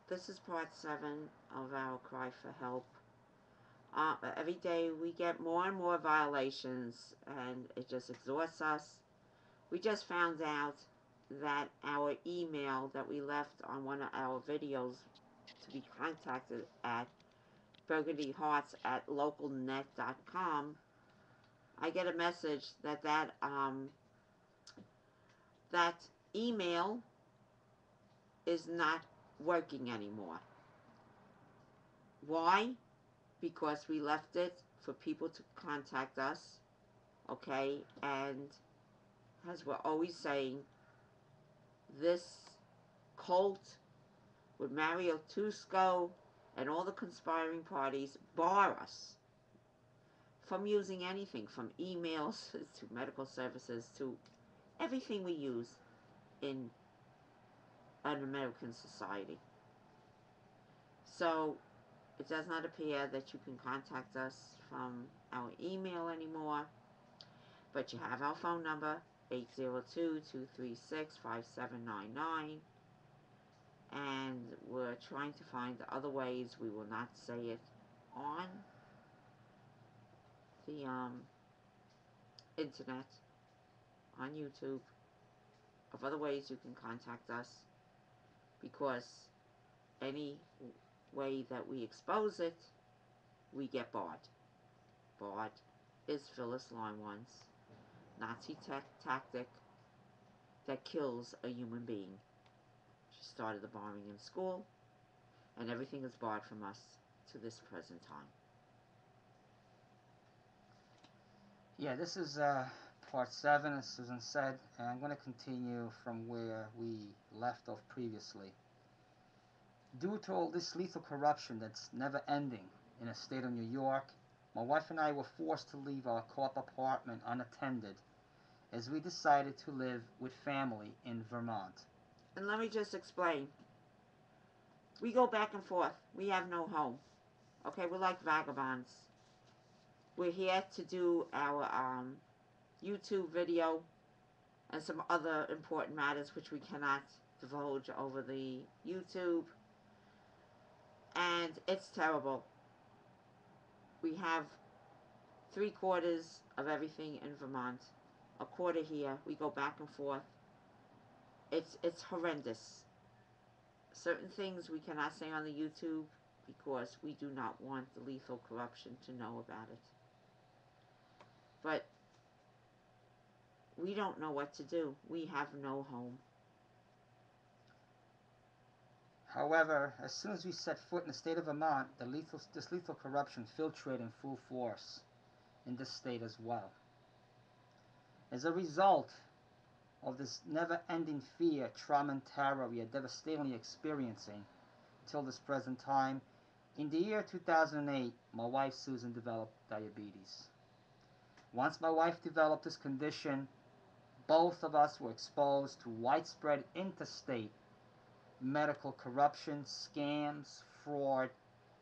This is part 7 of our cry for help. Every day we get more and more violations, and it just exhausts us. We just found out that our email that we left on one of our videos to be contacted at burgundyhearts@localnet.com, I get a message that that email is not working anymore. Why? Because we left it for people to contact us, okay? And as we're always saying, this cult with Mario Tusco and all the conspiring parties bar us from using anything from emails to medical services to everything we use in an American society. So it does not appear that you can contact us from our email anymore, but you have our phone number, 802-236-5799, and we're trying to find other ways. We will not say it on the internet, on YouTube, of other ways you can contact us, because any way that we expose it, we get barred. Barred is Phyllis Leinwand's Nazi tactic that kills a human being. She started the bombing in school, and everything is barred from us to this present time. Yeah, this is part 7, as Susan said, and I'm going to continue from where we left off previously. Due to all this lethal corruption that's never ending in the state of New York, my wife and I were forced to leave our co-op apartment unattended as we decided to live with family in Vermont. And let me just explain. We go back and forth. We have no home. Okay, we're like vagabonds. We're here to do our YouTube video and some other important matters which we cannot divulge over the YouTube. And it's terrible. We have 3/4 of everything in Vermont. A quarter here. We go back and forth. It's horrendous. Certain things we cannot say on the YouTube because we do not want the lethal corruption to know about it. But we don't know what to do. We have no home. However, as soon as we set foot in the state of Vermont, this lethal corruption filtrated in full force in this state as well. As a result of this never-ending fear, trauma, and terror we are devastatingly experiencing until this present time, in the year 2008, my wife Susan developed diabetes. Once my wife developed this condition, both of us were exposed to widespread interstate medical corruption, scams, fraud,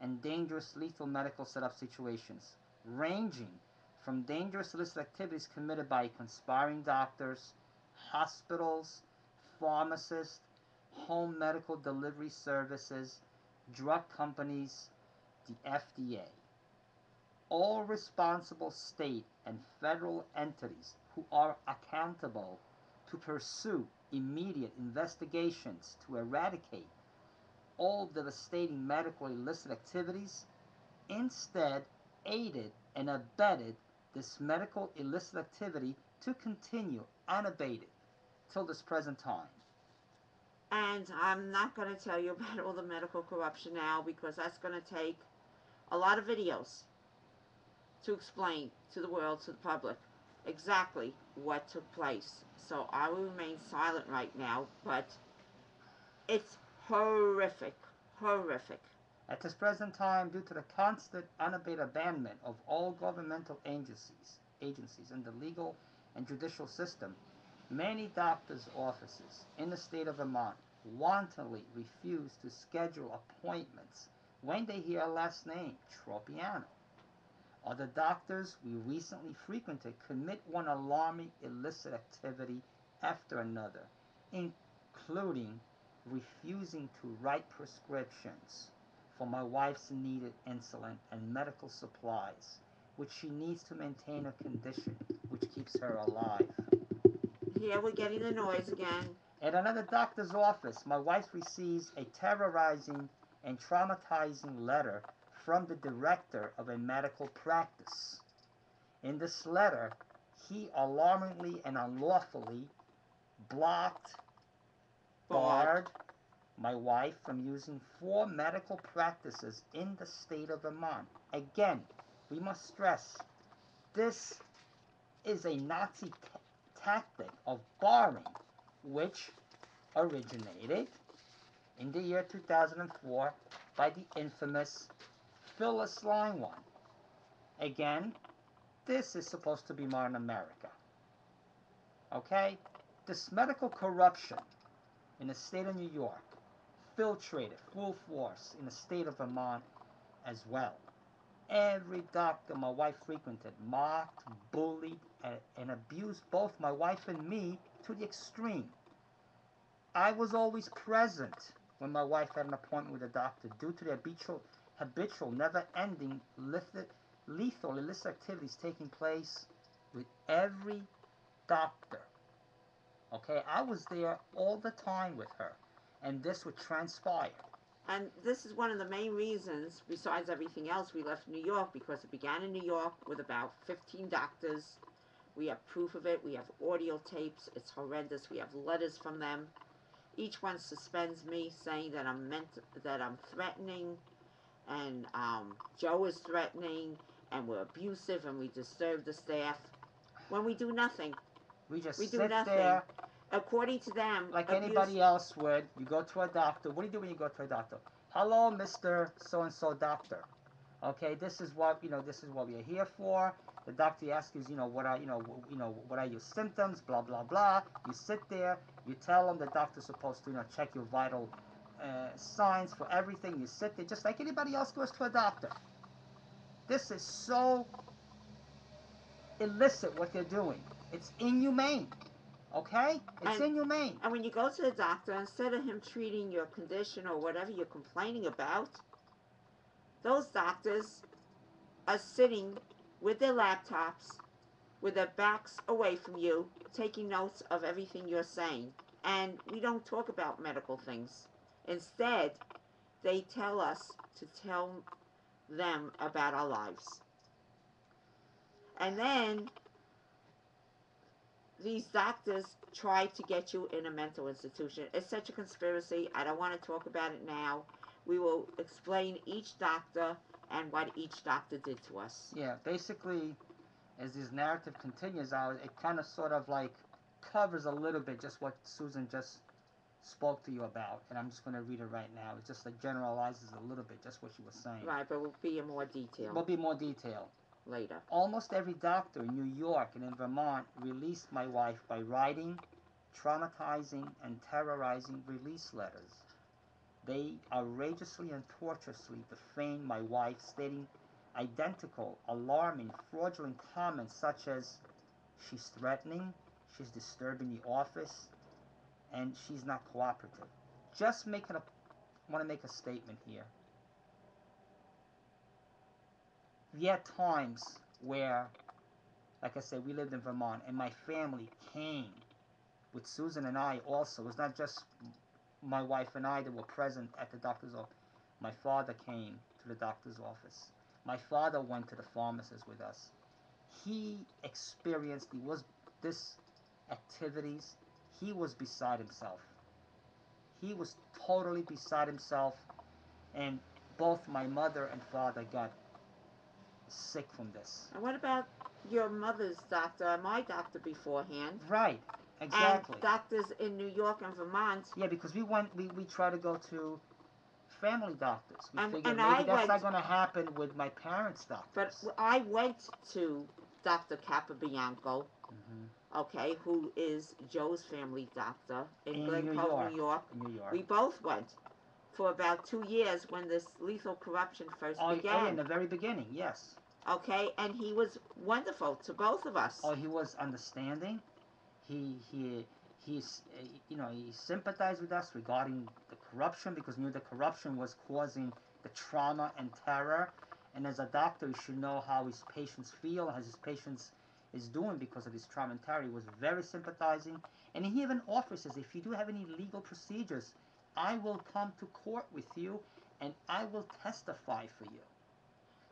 and dangerous lethal medical setup situations, ranging from dangerous illicit activities committed by conspiring doctors, hospitals, pharmacists, home medical delivery services, drug companies, the FDA. All responsible state and federal entities who are accountable to pursue immediate investigations to eradicate all devastating medical illicit activities instead aided and abetted this medical illicit activity to continue unabated till this present time. And I'm not going to tell you about all the medical corruption now because that's going to take a lot of videos to explain to the world, to the public, exactly what took place. So I will remain silent right now, but it's horrific. Horrific. At this present time, due to the constant unabated abandonment of all governmental agencies in the legal and judicial system, many doctors' offices in the state of Vermont wantonly refuse to schedule appointments when they hear a last name, Tropeano. Other doctors we recently frequented commit one alarming illicit activity after another, including refusing to write prescriptions for my wife's needed insulin and medical supplies, which she needs to maintain her condition, which keeps her alive. Here we're getting the noise again. At another doctor's office, my wife receives a terrorizing and traumatizing letter from the director of a medical practice. In this letter, he alarmingly and unlawfully blocked, barred my wife from using 4 medical practices in the state of Vermont. Again, we must stress this is a Nazi tactic of barring, which originated in the year 2004 by the infamous Phyllis Leinwand. Again, this is supposed to be modern America. Okay? This medical corruption in the state of New York filtrated full force in the state of Vermont as well. Every doctor my wife frequented mocked, bullied, and abused both my wife and me to the extreme. I was always present when my wife had an appointment with a doctor due to the habitual never-ending, lethal, illicit activities taking place with every doctor. Okay, I was there all the time with her, and this would transpire. And this is one of the main reasons, besides everything else, we left New York, because it began in New York with about 15 doctors. We have proof of it. We have audio tapes. It's horrendous. We have letters from them. Each one suspends me, saying that I'm threatening, and Joe is threatening, and we're abusive, and we disturb the staff. When we do nothing, We just we do sit nothing. there According to them, like anybody else would. You go to a doctor. What do you do when you go to a doctor? Hello, Mr. So-and-so doctor. Okay, this is what we are here for. The doctor asks you, what are your symptoms? Blah blah blah. You sit there. You tell them the doctor's supposed to, check your vital signs for everything. You sit there just like anybody else goes to a doctor. This is so illicit what they're doing. It's inhumane. Okay? It's inhumane. And when you go to the doctor, instead of him treating your condition or whatever you're complaining about, those doctors are sitting with their laptops, with their backs away from you, taking notes of everything you're saying. And we don't talk about medical things. Instead, they tell us to tell them about our lives. And then these doctors try to get you in a mental institution. It's such a conspiracy. I don't want to talk about it now. We will explain each doctor and what each doctor did to us. Yeah, basically, as this narrative continues out, it kind of sort of like covers a little bit just what Susan just spoke to you about, and I'm just going to read it right now. It just like generalizes a little bit just what she was saying. Right, but we'll be in more detail. We'll be more detail later. Almost every doctor in New York and in Vermont released my wife by writing traumatizing and terrorizing release letters. They outrageously and tortuously defamed my wife, stating identical, alarming, fraudulent comments such as, she's threatening, she's disturbing the office, and she's not cooperative. Just want to make a statement here. We had times where, like I said, we lived in Vermont, and my family came with Susan and I also. It was not just my wife and I that were present at the doctor's office. My father came to the doctor's office. My father went to the pharmacist with us. He experienced this activities. He was beside himself. He was totally beside himself, and both my mother and father got sick from this. And what about your mother's doctor, my doctor beforehand? Right, exactly. And doctors in New York and Vermont. Yeah, because we try to go to family doctors. We figured and maybe that's not going to happen with my parents' doctors. But I went to Dr. Capobianco, okay, who is Joe's family doctor in Glen Cove, New York. We both went for about 2 years when this lethal corruption first began. Oh, yeah, in the very beginning, yes. Okay, and he was wonderful to both of us. Oh, he was understanding. He He's, he sympathized with us regarding the corruption because he knew the corruption was causing the trauma and terror. And as a doctor, he should know how his patients feel, how his patients is doing because of this trauma and terror. He was very sympathizing. And he even offers us, if you do have any legal procedures, I will come to court with you and I will testify for you.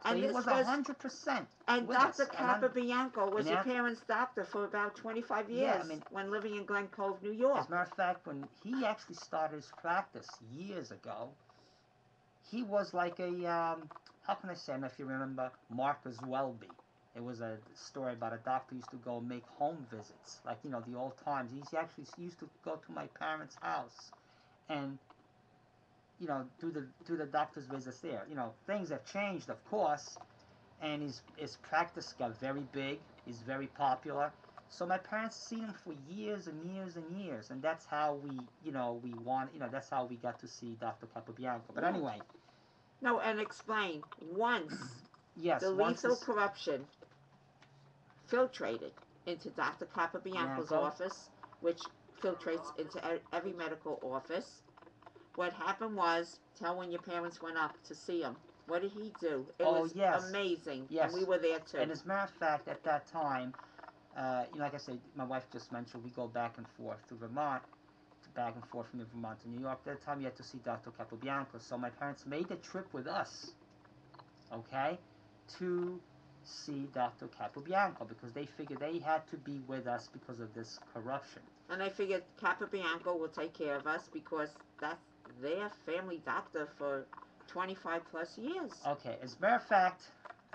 So And he this was was 100% and with Dr. us. Capobianco was and your parents' doctor for about 25 years Yeah, I mean, when living in Glen Cove, New as York. a matter of fact, when he actually started his practice years ago, he was like a, how can I say, I don't know if you remember Marcus Welby. It was a story about a doctor who used to go make home visits, like, the old times. He actually used to go to my parents' house and, do the doctor's visits there. Things have changed, of course, and his practice got very big. He's very popular. So my parents seen him for years and years and years, and that's how that's how we got to see Dr. Capobianco. But Yeah. anyway, No, and explain. Once yes, the once lethal corruption filtrated into Dr. Capobianco's Bianco, office, which filtrates into every medical office, what happened was, tell when your parents went up to see him. What did he do? It was yes, amazing, yes, and we were there too. and as a matter of fact, at that time, like I said, my wife just mentioned we go back and forth to Vermont, back and forth from Vermont to New York. At that time, you had to see Dr. Capobianco, so my parents made the trip with us, okay, to see Dr. Capobianco because they figured they had to be with us because of this corruption. And I figured Capobianco will take care of us because that's their family doctor for 25 plus years. Okay, as a matter of fact,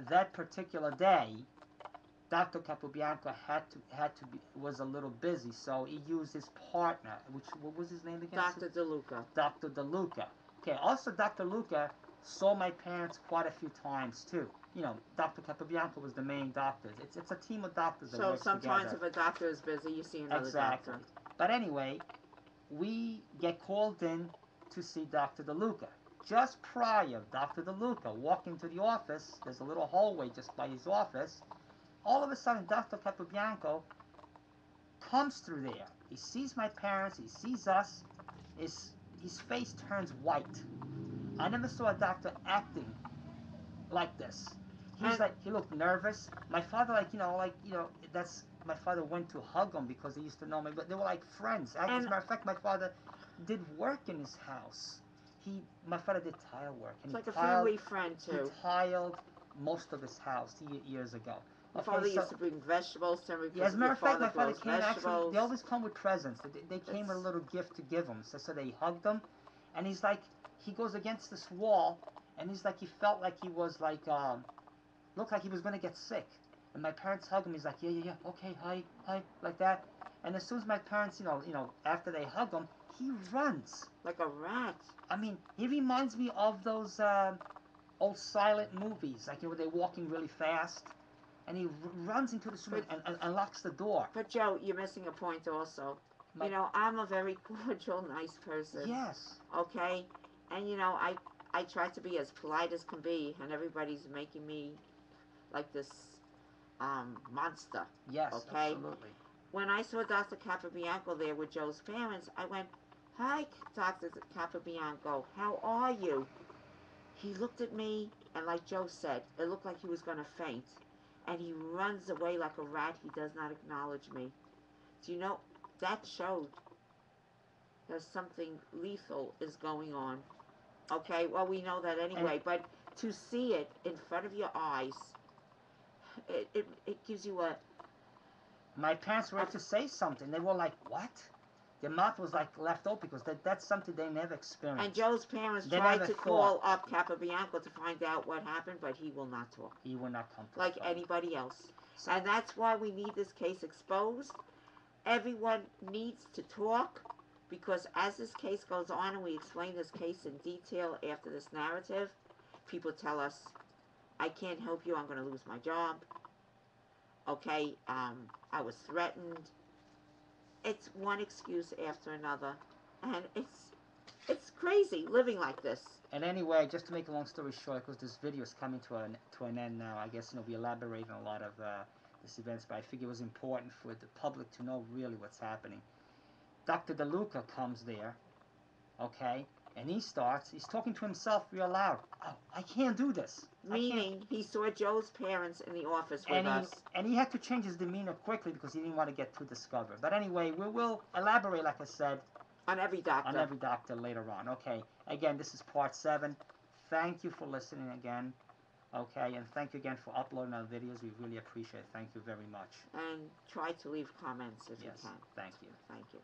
that particular day, Dr. Capobianco was a little busy, so he used his partner, what was his name again? Dr. DeLuca. Dr. DeLuca. Okay, also Dr. Luca saw my parents quite a few times too. Dr. Capobianco was the main doctor. It's a team of doctors that works together. So sometimes if a doctor is busy, you see another exactly. doctor. But anyway, we get called in to see Dr. DeLuca. Just prior, Dr. DeLuca walking into the office, there's a little hallway just by his office. All of a sudden, Dr. Capobianco comes through there. He sees my parents, he sees us, his face turns white. I never saw a doctor acting like this. He looked nervous. My father, my father went to hug him because he used to know me, but they were like friends. As a matter of fact, my father did work in his house. My father did tile work. And it's like a family friend too. He tiled most of his house years ago. My father used to bring vegetables to me. Yeah, as a matter of fact, my father came vegetables. They always come with presents. They came with a little gift to give him. So they hugged him, and he's like, he goes against this wall, and he's like, he felt like he was like, looked like he was gonna get sick. And my parents hug him. He's like, yeah, okay, hi, like that. And as soon as my parents, after they hug him, he runs like a rat. I mean, he reminds me of those old silent movies, like where they're walking really fast, and he runs into the room and locks the door. But Joe, you're missing a point also. I'm a very cordial, nice person. Yes. Okay, and I try to be as polite as can be, and everybody's making me like this monster. Yes, okay? Absolutely. When I saw Dr. Capobianco there with Joe's parents, I went, "Hi, Dr. Capobianco, how are you?" He looked at me, and like Joe said, it looked like he was going to faint. And he runs away like a rat. He does not acknowledge me. Do you know, that showed that something lethal is going on. Okay, well, we know that anyway, but to see it in front of your eyes, it gives you a... My parents were to say something. They were like, what? Their mouth was like left open because that's something they never experienced. And Joe's parents tried to call up Capobianco to find out what happened, but he will not talk. He will not come to like anybody else. And that's why we need this case exposed. Everyone needs to talk, because as this case goes on and we explain this case in detail after this narrative, people tell us, I can't help you, I'm going to lose my job. Okay, I was threatened. It's one excuse after another. And it's crazy living like this. And anyway, just to make a long story short, because this video is coming to an end now, I guess we elaborate on a lot of these events, but I figure it was important for the public to know really what's happening. Dr. DeLuca comes there, okay, and he's talking to himself real loud. Oh, I can't do this. I can't. Meaning, he saw Joe's parents in the office with And he us. and he had to change his demeanor quickly because he didn't want to get too discovered. But anyway, we will elaborate, like I said, On every doctor. on every doctor later on. Okay. Again, this is part 7. Thank you for listening again. Okay, and thank you again for uploading our videos. We really appreciate it. Thank you very much. And try to leave comments if you Yes, can. thank you. Thank you.